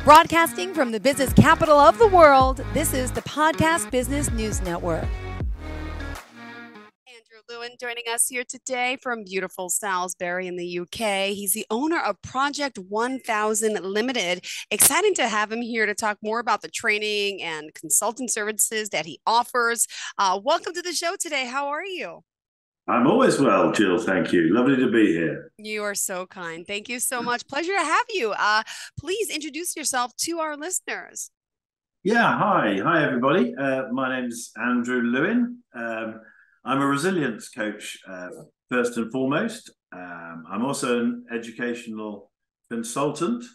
Broadcasting from the business capital of the world, this is the Podcast Business News Network. Andrew Lewin joining us here today from beautiful Salisbury in the UK. He's the owner of Project 1000 Limited. Exciting to have him here to talk more about the training and consulting services that he offers. Welcome to the show today. How are you? I'm always well, Jill. Thank you. Lovely to be here. You are so kind. Thank you so much. Pleasure to have you. Please introduce yourself to our listeners. Yeah, hi everybody. My name's Andrew Lewin. I'm a resilience coach, first and foremost. I'm also an educational consultant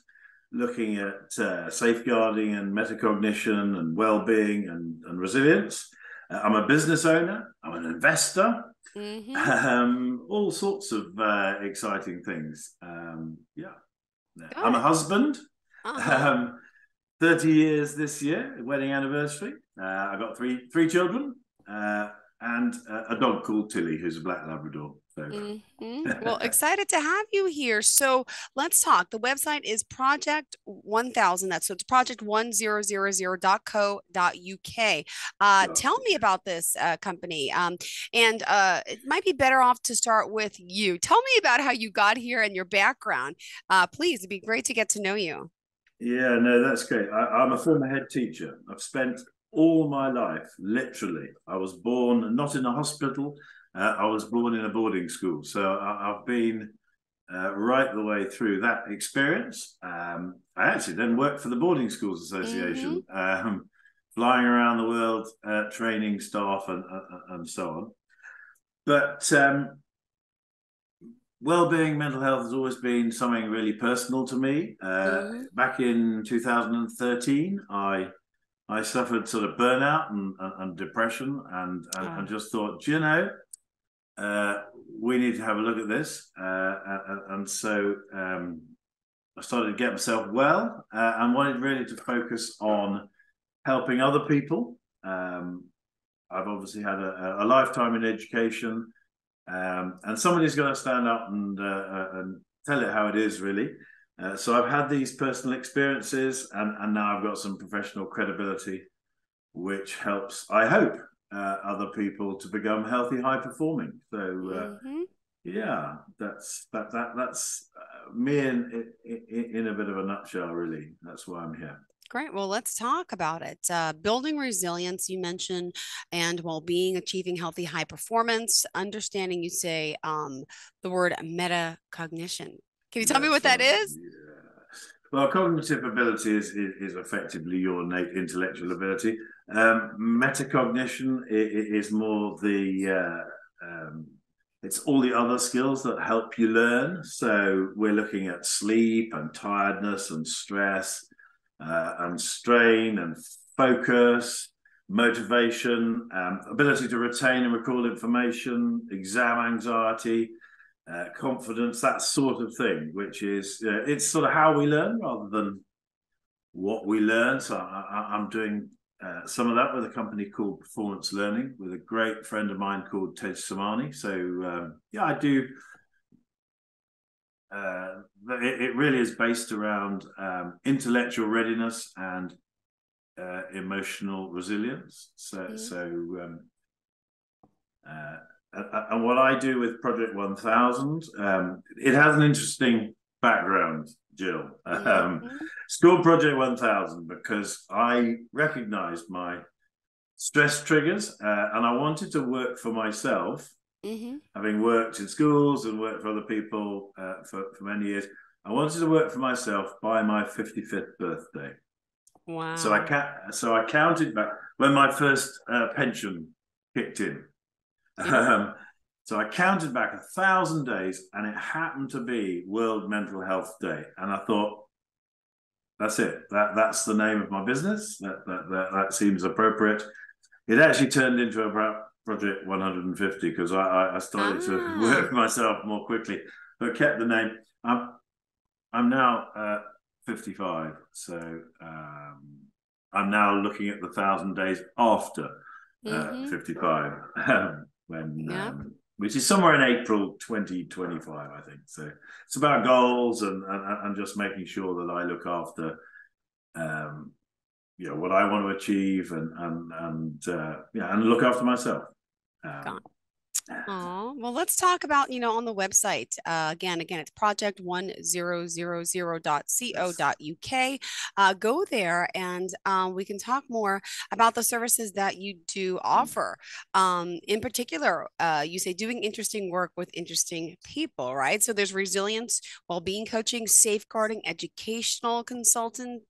looking at safeguarding and metacognition and well-being and resilience. I'm a business owner. I'm an investor. All sorts of exciting things. I'm a husband. 30 years this year, wedding anniversary. I got three children and a dog called Tilly, who's a black Labrador. So. Well, excited to have you here. So let's talk. The website is Project 1000. So it's project1000.co.uk. Tell me about this company. It might be better off to start with you. Tell me about how you got here and your background. Please, it'd be great to get to know you. Yeah, no, that's great. I'm a former head teacher. I've spent all my life, literally. I was born not in a hospital. I was born in a boarding school. So I've been right the way through that experience. I actually then worked for the Boarding Schools Association, flying around the world, training staff and so on. But well-being, mental health has always been something really personal to me. Back in 2013, I suffered sort of burnout and depression and just thought, we need to have a look at this. So I started to get myself well and wanted really to focus on helping other people. I've obviously had a lifetime in education, and somebody's got to stand up and tell it how it is, really. So I've had these personal experiences, and now I've got some professional credibility, which helps, I hope, other people to become healthy, high performing. So that's me in a bit of a nutshell, really. That's why I'm here. Great. Well, let's talk about it. Building resilience, you mentioned, and well-being, achieving healthy, high performance, understanding, you say the word metacognition. Can you tell me what that is? Yeah. Well, cognitive ability is effectively your innate intellectual ability. Metacognition is more it's all the other skills that help you learn. So we're looking at sleep and tiredness and stress and strain and focus, motivation, ability to retain and recall information, exam anxiety, confidence, that sort of thing, which is, it's sort of how we learn rather than what we learn. So I'm doing some of that with a company called Performance Learning with a great friend of mine called Tej Samani. So I do. It really is based around intellectual readiness and emotional resilience. And what I do with Project 1000, it has an interesting background, Jill. It's called Project 1000 because I recognized my stress triggers and I wanted to work for myself. Having worked in schools and worked for other people for many years, I wanted to work for myself by my 55th birthday. Wow. So I counted back when my first pension kicked in. So I counted back 1,000 days, and it happened to be World Mental Health Day. And I thought, that's it. That's the name of my business. That seems appropriate. It actually turned into a Project 150 because I started to work myself more quickly, but kept the name. I'm now 55, so I'm now looking at the 1,000 days after 55, which is somewhere in April 2025, I think. So it's about goals and just making sure that I look after what I want to achieve, and look after myself. Oh, well, let's talk about, on the website. Again, it's project1000.co.uk. Go there and we can talk more about the services that you do offer. In particular, you say doing interesting work with interesting people, right? So there's resilience, well-being coaching, safeguarding, educational consultancy.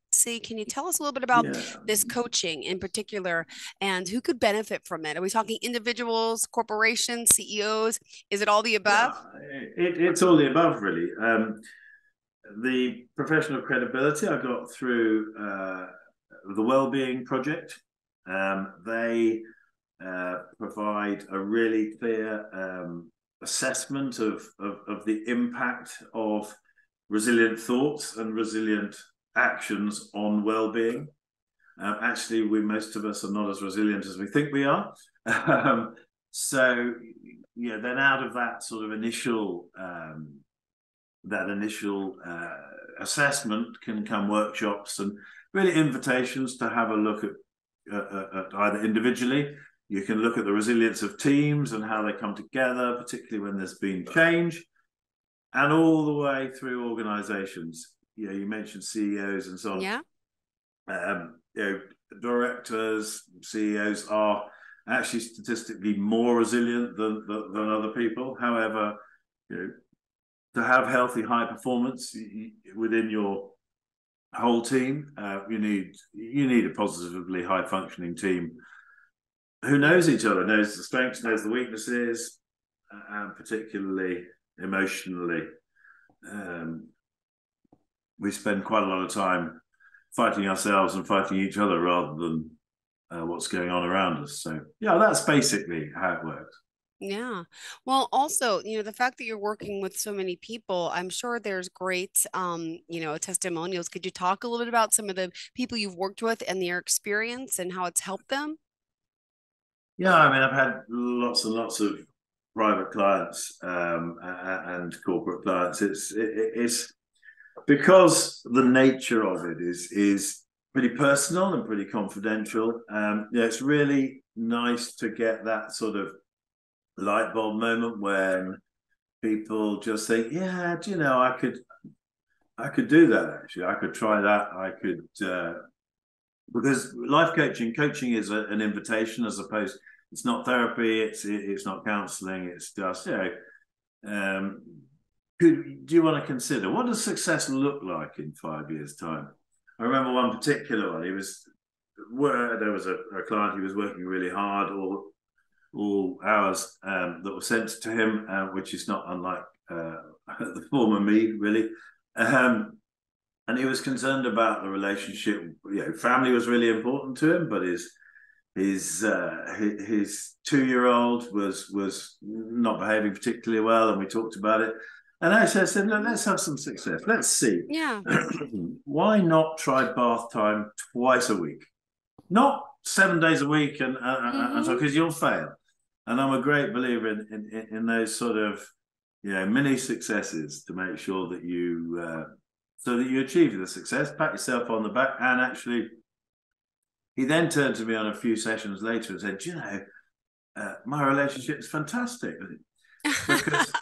Can you tell us a little bit about this coaching in particular and who could benefit from it? Are we talking individuals, corporations, CEOs? Is it all the above? It's all the above, really. The professional credibility I got through the Wellbeing Project. They provide a really clear assessment of the impact of resilient thoughts and resilient actions on well-being. Actually, most of us are not as resilient as we think we are. So, then out of that sort of initial assessment can come workshops and really invitations to have a look at either individually. You can look at the resilience of teams and how they come together, particularly when there's been change, and all the way through organizations. You mentioned CEOs and so on. Yeah. Directors, CEOs are actually statistically more resilient than other people. However, to have healthy, high performance within your whole team, you need a positively high functioning team who knows each other, knows the strengths, knows the weaknesses, and particularly emotionally. We spend quite a lot of time fighting ourselves and fighting each other rather than what's going on around us. So, that's basically how it works. Yeah. Well, also, the fact that you're working with so many people, I'm sure there's great, testimonials. Could you talk a little bit about some of the people you've worked with and their experience and how it's helped them? Yeah, I mean, I've had lots and lots of private clients and corporate clients. It's because the nature of it is pretty personal and pretty confidential. It's really nice to get that sort of light bulb moment when people just think, I could do that. Actually, I could try that. I could because life coaching is an invitation, as opposed. It's not therapy. It's not counselling. It's just do you want to consider what does success look like in 5 years' time? I remember one particular one. There was a client. He was working really hard all hours that were sent to him, which is not unlike the former me, really. And he was concerned about the relationship. Family was really important to him, but his 2-year-old was not behaving particularly well, and we talked about it. And I said, "Look, let's have some success. Let's see. Yeah. Why not try bath time twice a week? Not 7 days a week, and so because you'll fail." And I'm a great believer in those sort of mini successes to make sure that you so that you achieve the success. Pat yourself on the back. And actually, he then turned to me on a few sessions later and said, my relationship is fantastic. Because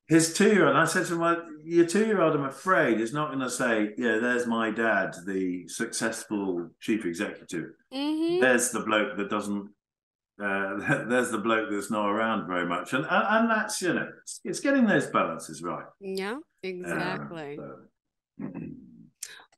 his 2-year-old, I said to him, well, your 2-year-old, I'm afraid, is not going to say, there's my dad, the successful chief executive. There's the bloke that doesn't, there's the bloke that's not around very much. And that's, it's getting those balances right. Yeah, exactly.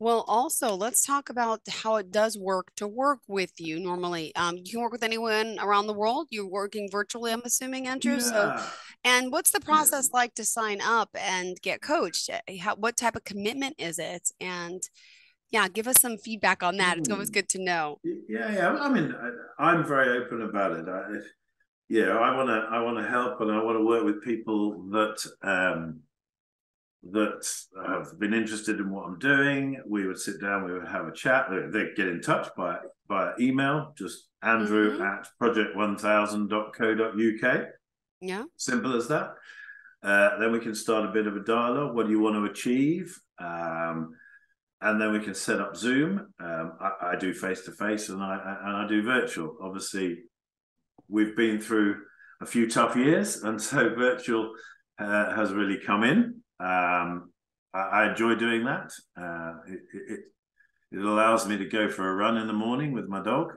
Well, also, let's talk about how it does work to work with you normally. You can work with anyone around the world. You're working virtually, I'm assuming, Andrew. Yeah. So, and what's the process like to sign up and get coached? What type of commitment is it? And give us some feedback on that. It's always good to know. Yeah. I mean, I'm very open about it. I want to help, and I want to work with people that have been interested in what I'm doing. We would sit down, we would have a chat. They'd get in touch by email, just Andrew at project1000.co.uk. Yeah. Simple as that. Then we can start a bit of a dialogue. What do you want to achieve? and then we can set up Zoom. I do face-to-face and I do virtual. Obviously, we've been through a few tough years, and so virtual has really come in. I enjoy doing that. It allows me to go for a run in the morning with my dog.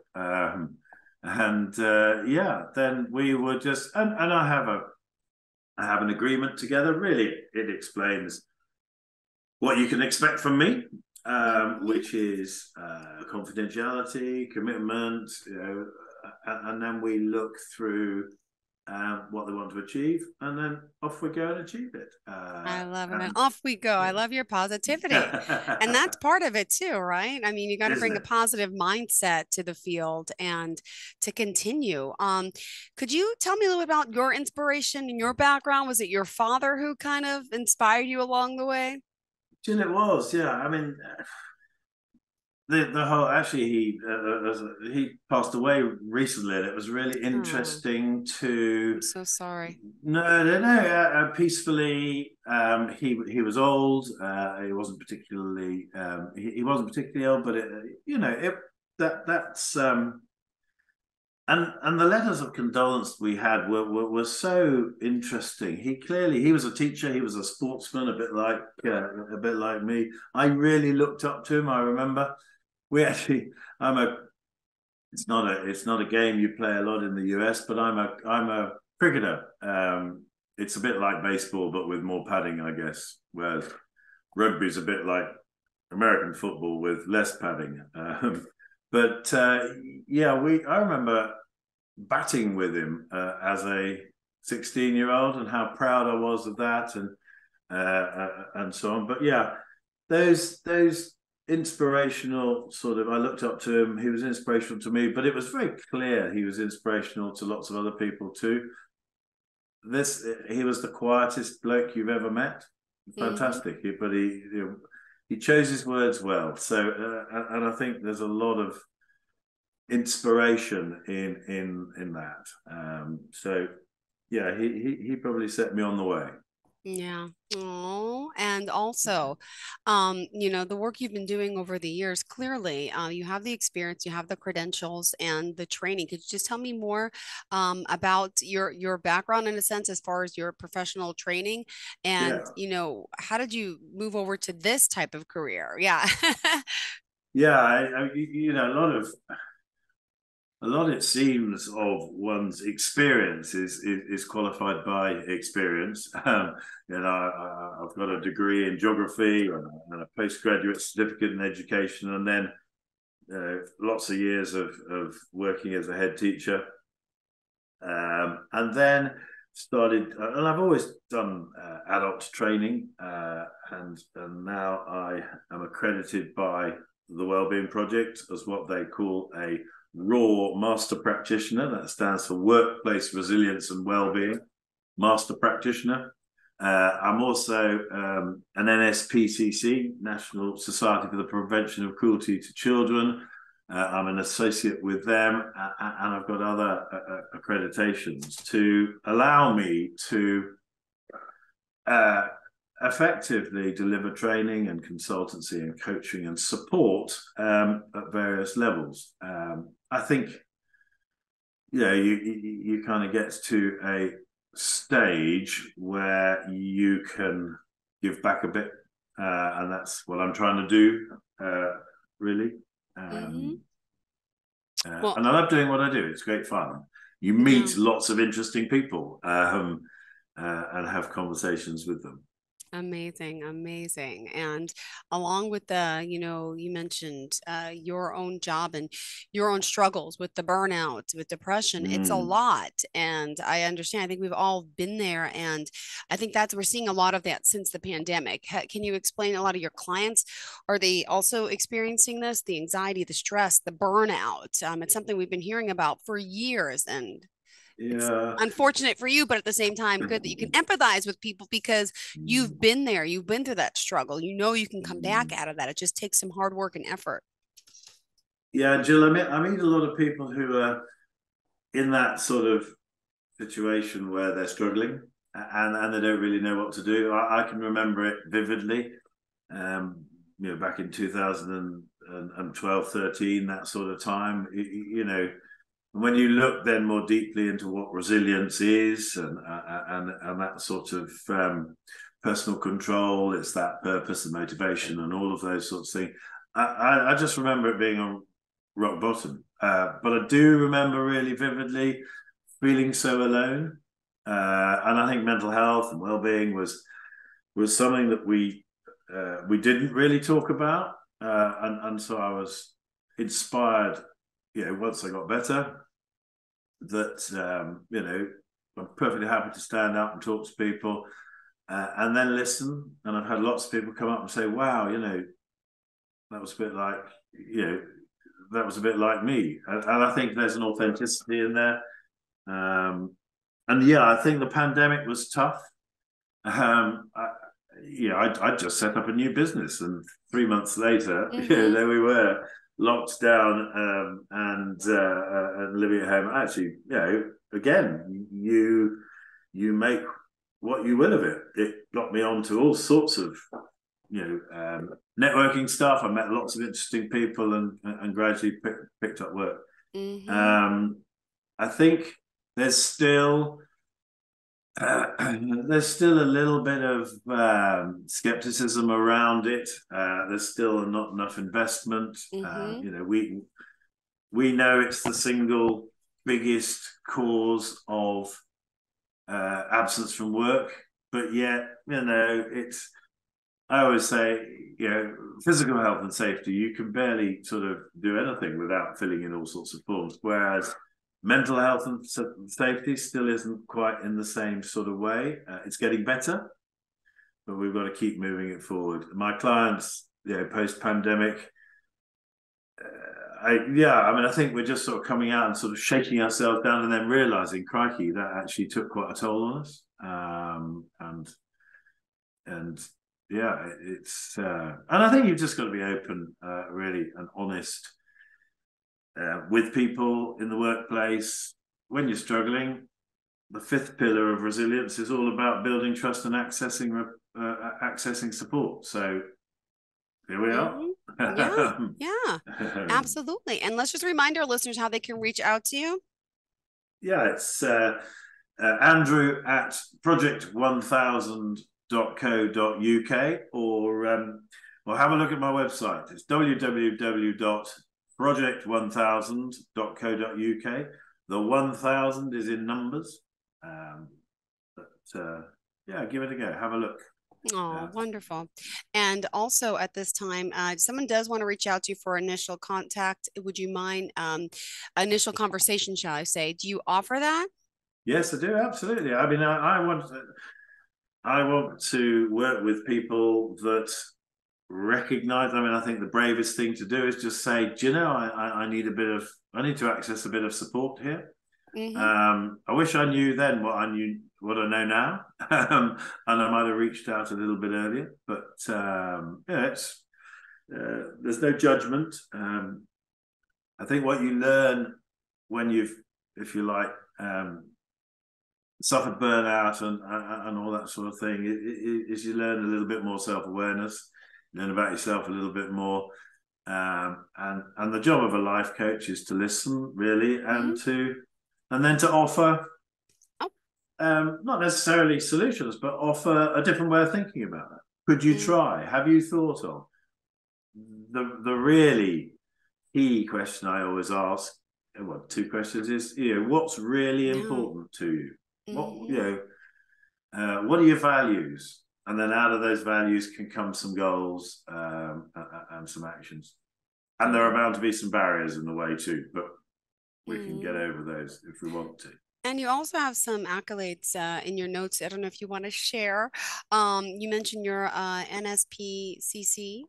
Then we would just, and I have an agreement together. Really, it explains what you can expect from me, which is confidentiality, commitment, and then we look through what they want to achieve, and then off we go and achieve it. I love it. And off we go. I love your positivity. And that's part of it too, right? I mean, you got to Isn't bring a it? positive mindset to the field and to continue. Could you tell me a little bit about your inspiration and your background? Was it your father who kind of inspired you along the way? Jill, it was, yeah. I mean, the whole, actually he passed away recently, and it was really Oh, interesting I'm to so sorry. peacefully. He was old. He wasn't particularly he wasn't particularly ill, but that's and the letters of condolence we had were so interesting. He was a teacher. He was a sportsman, a bit like me. I really looked up to him. I remember we actually. I'm a. It's not a game you play a lot in the US, but I'm a cricketer. It's a bit like baseball, but with more padding, I guess. Whereas rugby's a bit like American football with less padding. But I remember batting with him as a 16-year-old, and how proud I was of that, and so on. But yeah, those inspirational sort of. I looked up to him. He was inspirational to me, but it was very clear he was inspirational to lots of other people too. He was the quietest bloke you've ever met. Hmm. Fantastic, but he chose his words well. So, and I think there's a lot of inspiration in that. So, yeah, he probably set me on the way. Yeah. Oh, and also, the work you've been doing over the years, clearly, you have the experience, you have the credentials and the training. Could you just tell me more, about your background in a sense, as far as your professional training, and, Yeah, how did you move over to this type of career? Yeah. yeah. A lot, it seems, of one's experience is qualified by experience. I've got a degree in geography and a postgraduate certificate in education, and then lots of years of working as a head teacher, and then started. And I've always done adult training, and now I am accredited by the Wellbeing Project as what they call a raw master practitioner. That stands for Workplace Resilience and Wellbeing Master Practitioner. I'm also an NSPCC, National Society for the Prevention of Cruelty to Children. I'm an associate with them, and I've got other accreditations to allow me to uh, effectively deliver training and consultancy and coaching and support at various levels. I think you kind of get to a stage where you can give back a bit, and that's what I'm trying to do, really. Hmm. Um, Well, and I love doing what I do. It's great fun. You yeah. meet lots of interesting people, and have conversations with them. Amazing, amazing. And along with the, you mentioned your own job and your own struggles with the burnout, with depression. It's a Mm. lot. And I understand. I think we've all been there. And I think we're seeing a lot of that since the pandemic. Can you explain a lot of your clients? Are they also experiencing this, the anxiety, the stress, the burnout? It's something we've been hearing about for years. And it's Yeah. unfortunate for you, but at the same time, good that you can empathize with people because you've been there, you've been through that struggle. You can come back out of that. It just takes some hard work and effort. Yeah, Jill, I meet a lot of people who are in that sort of situation where they're struggling, and they don't really know what to do. I can remember it vividly. Um, back in 2012, 13, that sort of time, when you look then more deeply into what resilience is and that sort of personal control, it's that purpose and motivation and all of those sorts of things. I just remember it being on rock bottom, but I do remember really vividly feeling so alone, and I think mental health and well-being was something that we didn't really talk about, and so I was inspired, once I got better, that I'm perfectly happy to stand up and talk to people, and then listen. And I've had lots of people come up and say, "Wow, that was a bit like that was a bit like me," and I think there's an authenticity in there. And yeah, I think the pandemic was tough. I just set up a new business, and 3 months later, there we were, locked down, and living at home. Actually, again, you make what you will of it. It got me onto all sorts of networking stuff. I met lots of interesting people, and gradually picked up work. I think there's still a little bit of skepticism around it. There's still not enough investment. We know it's the single biggest cause of absence from work, but yet it's. I always say, physical health and safety, you can barely sort of do anything without filling in all sorts of forms, whereas mental health and safety still isn't quite in the same sort of way. It's getting better, but we've got to keep moving it forward. My clients, post-pandemic, I think we're just sort of coming out and sort of shaking ourselves down and then realizing, crikey, that actually took quite a toll on us. Yeah, it's and I think you've just got to be open, really, and honest with people in the workplace. When you're struggling, the fifth pillar of resilience is all about building trust and accessing support. So here we are. Yeah, absolutely. And let's just remind our listeners how they can reach out to you. Yeah, it's Andrew at project1000.co.uk, or have a look at my website. It's www.project1000.co.uk. The 1000 is in numbers, give it a go. Have a look. Oh, wonderful. And also at this time, if someone does want to reach out to you for initial contact, would you mind initial conversation, shall I say? Do you offer that? Yes, I do. Absolutely. I mean, I want to work with people that recognize. I mean, I think the bravest thing to do is just say, do you know, I need to access a bit of support here. I wish I knew then what I know now, and I might have reached out a little bit earlier. But it's there's no judgment. I think what you learn when you've, if you like, suffered burnout and all that sort of thing, is you learn a little bit more self-awareness, learn about yourself a little bit more, and the job of a life coach is to listen, really, and then to offer not necessarily solutions, but offer a different way of thinking about it. Could you try? Have you thought of? The really key question I always ask, well, two questions, is what's really important to you? What what are your values? And then out of those values can come some goals, and some actions. And there are bound to be some barriers in the way too, but we can get over those if we want to. And you also have some accolades in your notes. I don't know if you want to share. You mentioned your NSPCC.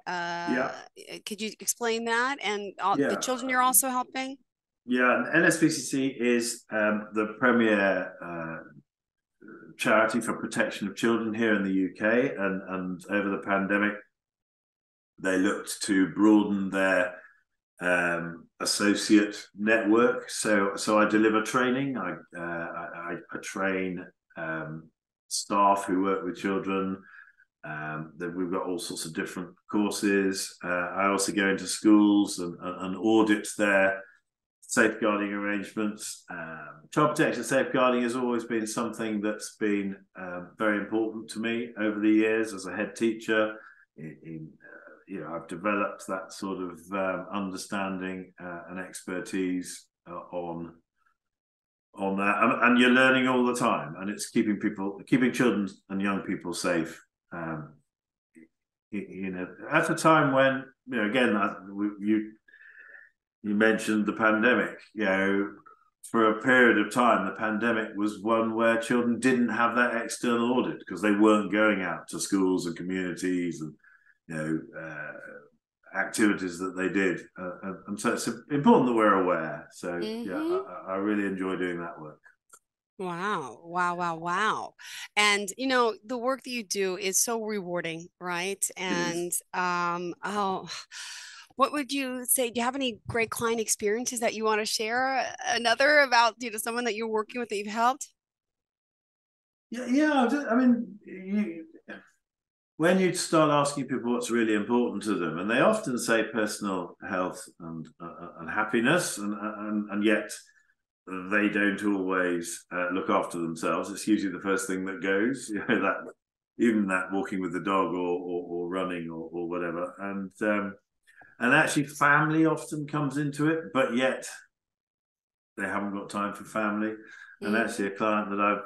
Could you explain that? And the children you're also helping? Yeah, NSPCC is the premier charity for protection of children here in the UK. And over the pandemic, they looked to broaden their associate network. So I deliver training. I train staff who work with children. Then we've got all sorts of different courses. I also go into schools and audit their safeguarding arrangements. Child protection safeguarding has always been something that's been very important to me over the years as a head teacher. I've developed that sort of understanding and expertise on that, and you're learning all the time, and it's keeping children and young people safe. At a time when, again, you mentioned the pandemic. For a period of time, the pandemic was one where children didn't have that external audit because they weren't going out to schools and communities and activities that they did, and so it's important that we're aware. So I really enjoy doing that work. Wow, wow, wow, wow. And the work that you do is so rewarding, right? And what would you say? Do you have any great client experiences that you want to share? Another about, someone that you're working with that you've helped? Yeah. I mean, when you start asking people what's really important to them, and they often say personal health and happiness, and yet they don't always look after themselves. It's usually the first thing that goes, that walking with the dog or running or whatever. And actually family often comes into it, but yet they haven't got time for family. And actually a client that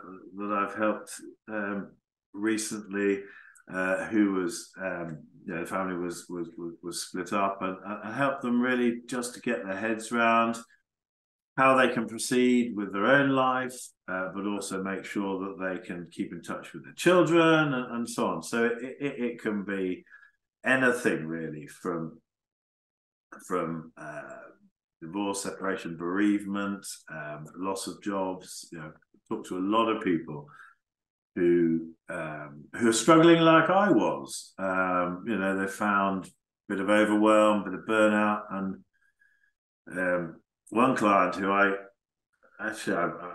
I've helped recently, who was the family was split up, and helped them really just to get their heads around how they can proceed with their own life, but also make sure that they can keep in touch with their children and so on. So it can be anything really, from divorce, separation, bereavement, loss of jobs. Talk to a lot of people who are struggling like I was. They found a bit of overwhelm, a bit of burnout, and one client who I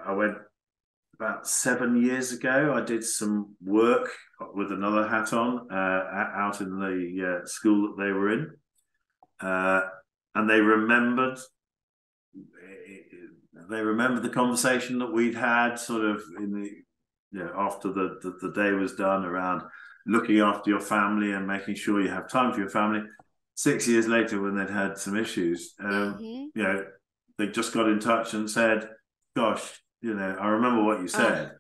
went about 7 years ago. I did some work with another hat on out in the school that they were in, and they remembered the conversation that we'd had, sort of in the after the day was done, around looking after your family and making sure you have time for your family. 6 years later, when they'd had some issues, they just got in touch and said, "Gosh, I remember what you said."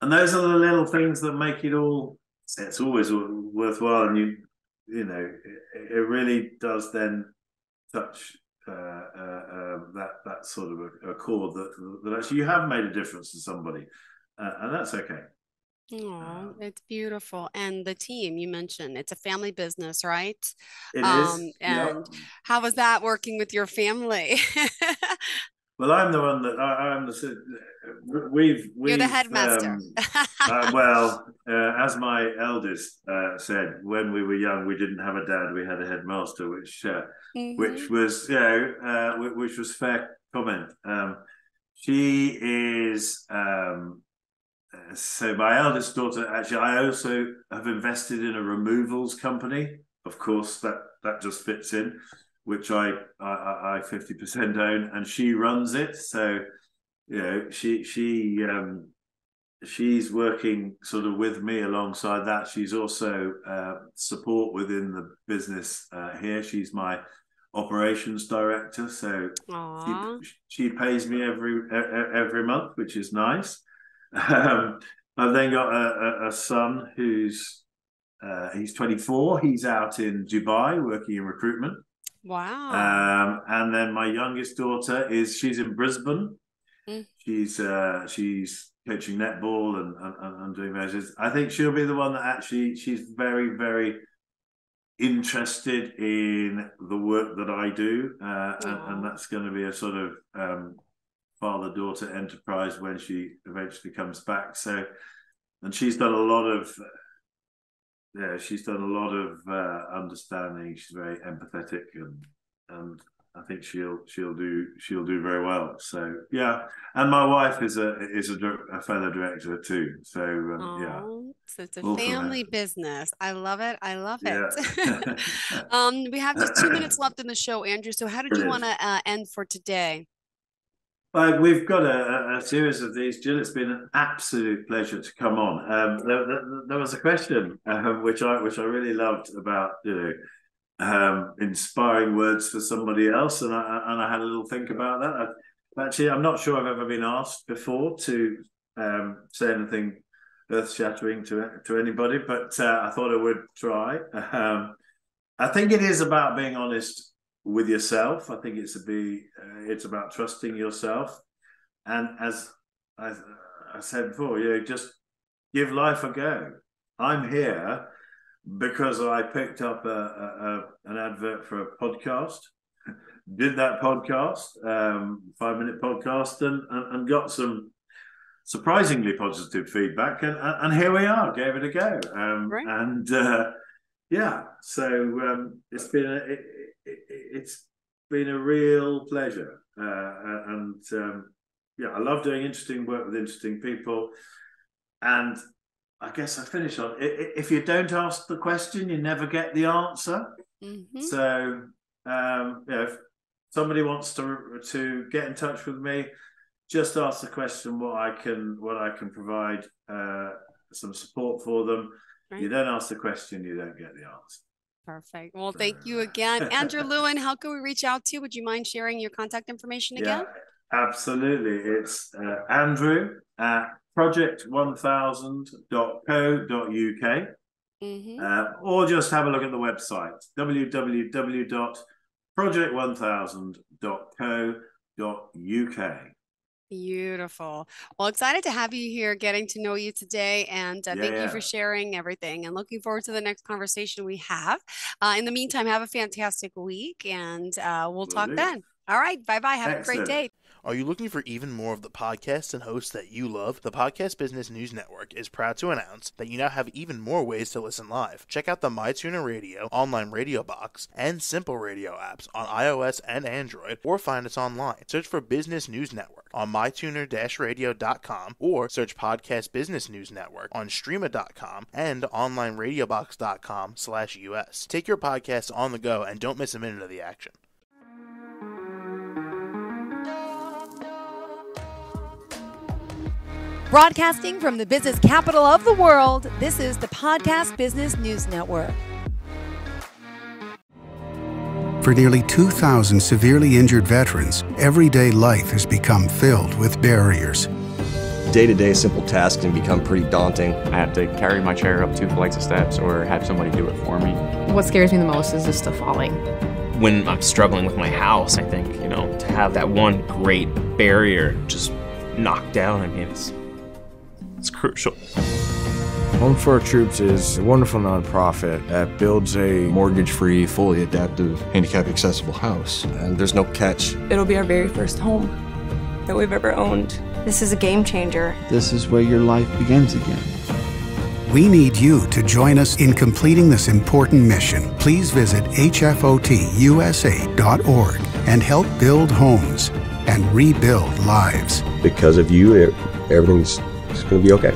And those are the little things that make it all. It's always worthwhile, and it really does then touch that sort of a chord that actually you have made a difference to somebody, and that's okay. Oh, it's beautiful. And the team you mentioned, it's a family business, right? It is. And how was that working with your family? Well, I'm the one that I'm the. We've You're the headmaster. as my eldest said, when we were young, we didn't have a dad; we had a headmaster, which was fair comment. She is. So my eldest daughter, actually, I also have invested in a removals company. Of course, that just fits in, which I 50% own, and she runs it. So she's working sort of with me alongside that. She's also support within the business here. She's my operations director, so she pays me every month, which is nice. I've then got a son who's he's 24. He's out in Dubai working in recruitment. Wow. And then my youngest daughter she's in Brisbane. She's coaching netball and doing measures. I think she'll be the one that actually, she's very, very interested in the work that I do, and that's going to be a sort of father-daughter enterprise when she eventually comes back. So, and she's done a lot of understanding. She's very empathetic and I think she'll do very well. So yeah, and my wife is a fellow director too. So yeah, so it's a all family business. I love it. I love yeah. it. We have just 2 minutes left in the show, Andrew. So how did you want to end for today? We've got a series of these, Jill. It's been an absolute pleasure to come on. There was a question which I really loved about, inspiring words for somebody else, and I had a little think about that. Actually, I'm not sure I've ever been asked before to say anything earth-shattering to anybody, but I thought I would try. I think it is about being honest with yourself. I think it's about trusting yourself, and as I said before, just give life a go. I'm here because I picked up an advert for a podcast, did that podcast, 5-minute podcast, and got some surprisingly positive feedback, and here we are, gave it a go, right. And so it's been a real pleasure, and I love doing interesting work with interesting people. And I guess I finish on, if you don't ask the question, you never get the answer. Mm-hmm. So if somebody wants to get in touch with me, just ask the question what I can provide, some support for them. Right. You don't ask the question, you don't get the answer. Perfect. Well, thank you again. Andrew Lewin, how can we reach out to you? Would you mind sharing your contact information again? Yeah, absolutely. It's Andrew at project1000.co.uk. Mm-hmm. Or just have a look at the website, www.project1000.co.uk. Beautiful. Well, excited to have you here, getting to know you today, and thank you for sharing everything, and looking forward to the next conversation we have. In the meantime, have a fantastic week, and we'll talk then. All right. Bye-bye. Have a great day. Are you looking for even more of the podcasts and hosts that you love? The Podcast Business News Network is proud to announce that you now have even more ways to listen live. Check out the MyTuner Radio, online radio box, and Simple Radio apps on iOS and Android, or find us online. Search for Business News Network on mytuner-radio.com, or search Podcast Business News Network on streama.com and onlineradiobox.com/US. Take your podcasts on the go and don't miss a minute of the action. Broadcasting from the business capital of the world, this is the Podcast Business News Network. For nearly 2,000 severely injured veterans, everyday life has become filled with barriers. Day-to-day simple tasks can become pretty daunting. I have to carry my chair up 2 flights of steps or have somebody do it for me. What scares me the most is just the falling. When I'm struggling with my house, I think, to have that one great barrier just knocked down, it's crucial. Home for Our Troops is a wonderful nonprofit that builds a mortgage-free, fully adaptive, handicap-accessible house. And there's no catch. It'll be our very first home that we've ever owned. This is a game changer. This is where your life begins again. We need you to join us in completing this important mission. Please visit hfotusa.org and help build homes and rebuild lives. Because of you, everything's going to be okay.